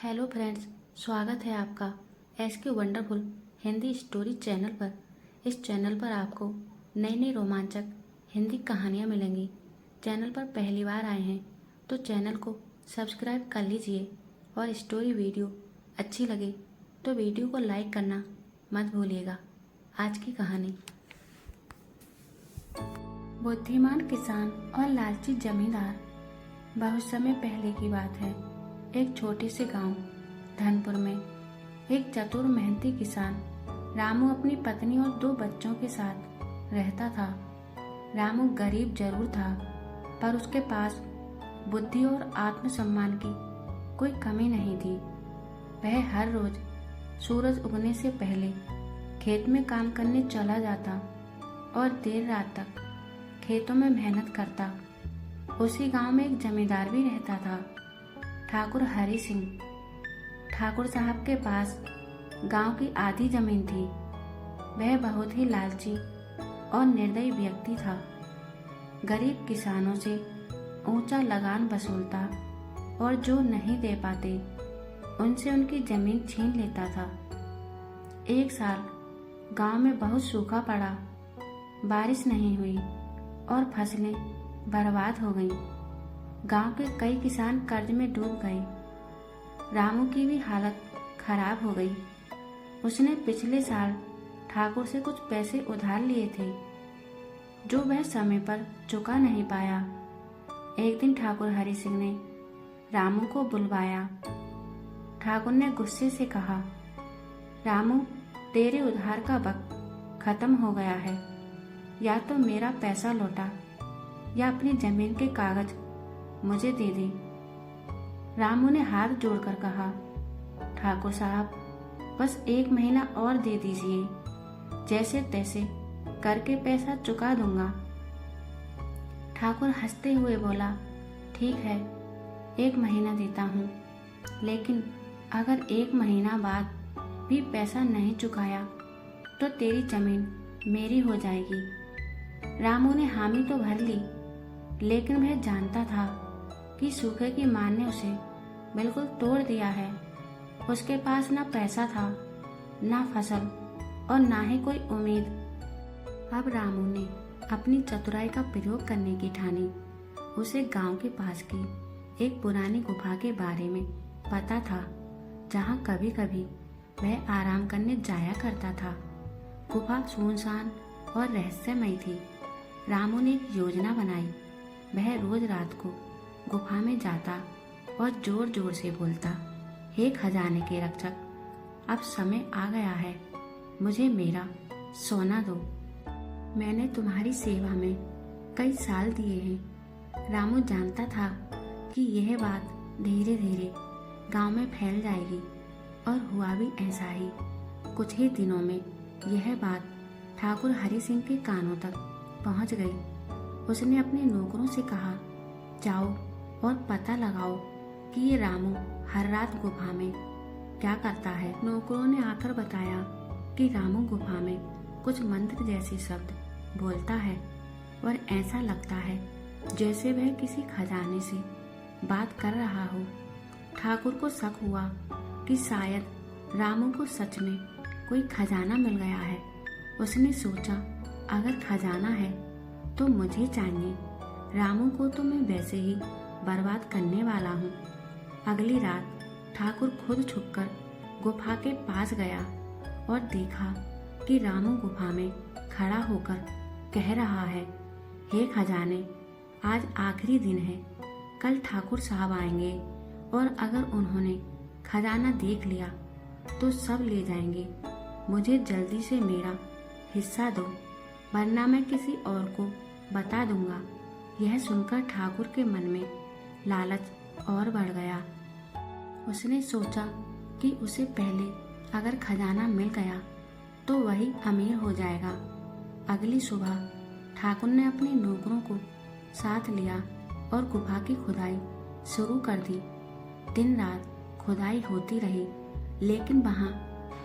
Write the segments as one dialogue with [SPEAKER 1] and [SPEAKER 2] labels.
[SPEAKER 1] Hello friends, स्वागत है आपका SK wonderful Hindi story channel पर। इस चैनल पर आपको नई नई रोमांचक हिंदी कहानियाँ मिलेंगी। चैनल पर पहली बार आए हैं तो चैनल को सब्सक्राइब कर लीजिए और स्टोरी वीडियो अच्छी लगे तो वीडियो को लाइक करना मत भूलिएगा। आज की कहानी बुद्धिमान किसान और लालची जमींदार। बहुत समय पहले की बात है। एक छोटे से गांव धनपुर में एक चतुर मेहनती किसान रामू अपनी पत्नी और 2 बच्चों के साथ रहता था। रामू गरीब जरूर था, पर उसके पास बुद्धि और आत्मसम्मान की कोई कमी नहीं थी। वह हर रोज सूरज उगने से पहले खेत में काम करने चला जाता और देर रात तक खेतों में मेहनत करता। उसी गांव में एक जमींदार भी रहता था, ठाकुर हरि सिंह। ठाकुर साहब के पास गांव की आधी जमीन थी। वह बहुत ही लालची और निर्दयी व्यक्ति था। गरीब किसानों से ऊंचा लगान वसूलता और जो नहीं दे पाते उनसे उनकी जमीन छीन लेता था। एक साल गांव में बहुत सूखा पड़ा, बारिश नहीं हुई और फसलें बर्बाद हो गईं। गांव के कई किसान कर्ज में डूब गए। रामू की भी हालत खराब हो गई। उसने पिछले साल ठाकुर से कुछ पैसे उधार लिए थे, जो वह समय पर चुका नहीं पाया। एक दिन ठाकुर हरि सिंह ने रामू को बुलवाया। ठाकुर ने गुस्से से कहा, रामू, तेरे उधार का वक्त खत्म हो गया है। या तो मेरा पैसा लौटा या अपनी जमीन के कागज मुझे दे दे। रामू ने हाथ जोड़कर कहा, ठाकुर साहब, बस 1 महीना और दे दीजिए, जैसे तैसे करके पैसा चुका दूंगा। ठाकुर हंसते हुए बोला, ठीक है, 1 महीना देता हूँ, लेकिन अगर 1 महीना बाद भी पैसा नहीं चुकाया तो तेरी जमीन मेरी हो जाएगी। रामू ने हामी तो भर ली, लेकिन वह जानता था कि सूखे की मार ने उसे बिल्कुल तोड़ दिया है। उसके पास न पैसा था, न फसल और न ही कोई उम्मीद। अब रामू ने अपनी चतुराई का प्रयोग करने की ठानी। उसे गांव के पास की एक पुरानी गुफा के बारे में पता था, जहां कभी कभी वह आराम करने जाया करता था। गुफा सुनसान और रहस्यमय थी। रामू ने एक योजना बनाई। वह रोज रात को गुफा में जाता और जोर जोर से बोलता, हे खजाने के रक्षक, अब समय आ गया है, मुझे मेरा सोना दो। मैंने तुम्हारी सेवा में कई साल दिए हैं। रामू जानता था कि यह बात धीरे धीरे गांव में फैल जाएगी, और हुआ भी ऐसा ही। कुछ ही दिनों में यह बात ठाकुर हरि सिंह के कानों तक पहुंच गई। उसने अपने नौकरों से कहा, जाओ और पता लगाओ कि ये रामू हर रात गुफा में क्या करता है। नौकरों ने आकर बताया कि रामू गुफा में कुछ मंत्र जैसे शब्द बोलता है और ऐसा लगता है जैसे वह किसी खजाने से बात कर रहा हो। ठाकुर को शक हुआ कि शायद रामू को सच में कोई खजाना मिल गया है। उसने सोचा, अगर खजाना है तो मुझे चाहिए। रामू को तो मैं वैसे ही बर्बाद करने वाला हूँ। अगली रात ठाकुर खुद छुपकर गुफा के पास गया और देखा कि रामू गुफा में खड़ा होकर कह रहा है, हे खजाने, आज आखिरी दिन है। कल ठाकुर साहब आएंगे और अगर उन्होंने खजाना देख लिया तो सब ले जाएंगे। मुझे जल्दी से मेरा हिस्सा दो, वरना मैं किसी और को बता दूंगा। यह सुनकर ठाकुर के मन में लालच और बढ़ गया। उसने सोचा कि उसे पहले अगर खजाना मिल गया तो वही अमीर हो जाएगा। अगली सुबह ठाकुर ने अपने नौकरों को साथ लिया और गुफा की खुदाई शुरू कर दी। दिन रात खुदाई होती रही, लेकिन वहां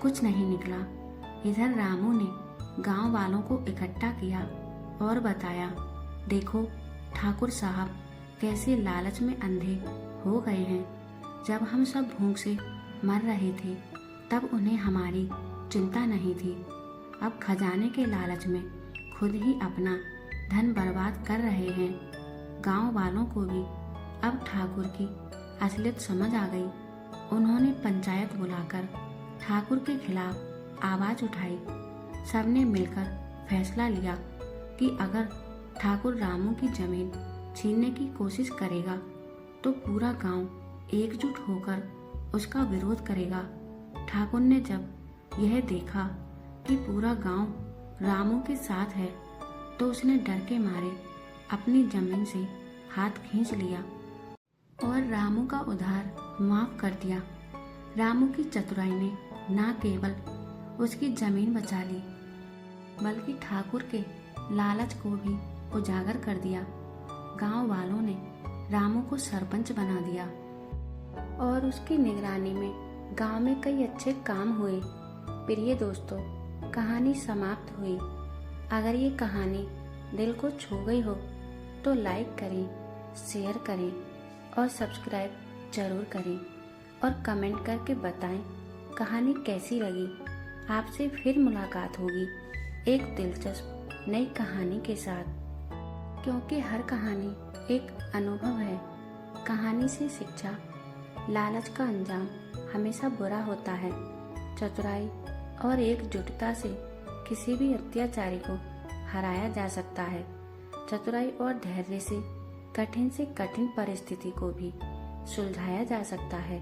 [SPEAKER 1] कुछ नहीं निकला। इधर रामू ने गांव वालों को इकट्ठा किया और बताया, देखो ठाकुर साहब कैसे लालच में अंधे हो गए हैं। जब हम सब भूख से मर रहे थे तब उन्हें हमारी चिंता नहीं थी। अब खजाने के लालच में खुद ही अपना धन बर्बाद कर रहे हैं। गांव वालों को भी अब ठाकुर की असलियत समझ आ गई। उन्होंने पंचायत बुलाकर ठाकुर के खिलाफ आवाज उठाई। सबने मिलकर फैसला लिया कि अगर ठाकुर रामू की जमीन छीनने की कोशिश करेगा तो पूरा गांव एकजुट होकर उसका विरोध करेगा। ठाकुर ने जब यह देखा कि पूरा गांव रामू के साथ है तो उसने डर के मारे अपनी जमीन से हाथ खींच लिया और रामू का उधार माफ कर दिया। रामू की चतुराई ने न केवल उसकी जमीन बचा ली बल्कि ठाकुर के लालच को भी उजागर कर दिया। गांव वालों ने रामू को सरपंच बना दिया और उसकी निगरानी में गांव में कई अच्छे काम हुए। प्रिय दोस्तों, कहानी समाप्त हुई। अगर ये कहानी दिल को छू गई हो तो लाइक करें, शेयर करें और सब्सक्राइब जरूर करें और कमेंट करके बताएं कहानी कैसी लगी। आपसे फिर मुलाकात होगी एक दिलचस्प नई कहानी के साथ, क्योंकि हर कहानी एक अनुभव है। कहानी से शिक्षा, लालच का अंजाम हमेशा बुरा होता है। चतुराई और एकजुटता से किसी भी अत्याचारी को हराया जा सकता है। चतुराई और धैर्य से कठिन परिस्थिति को भी सुलझाया जा सकता है।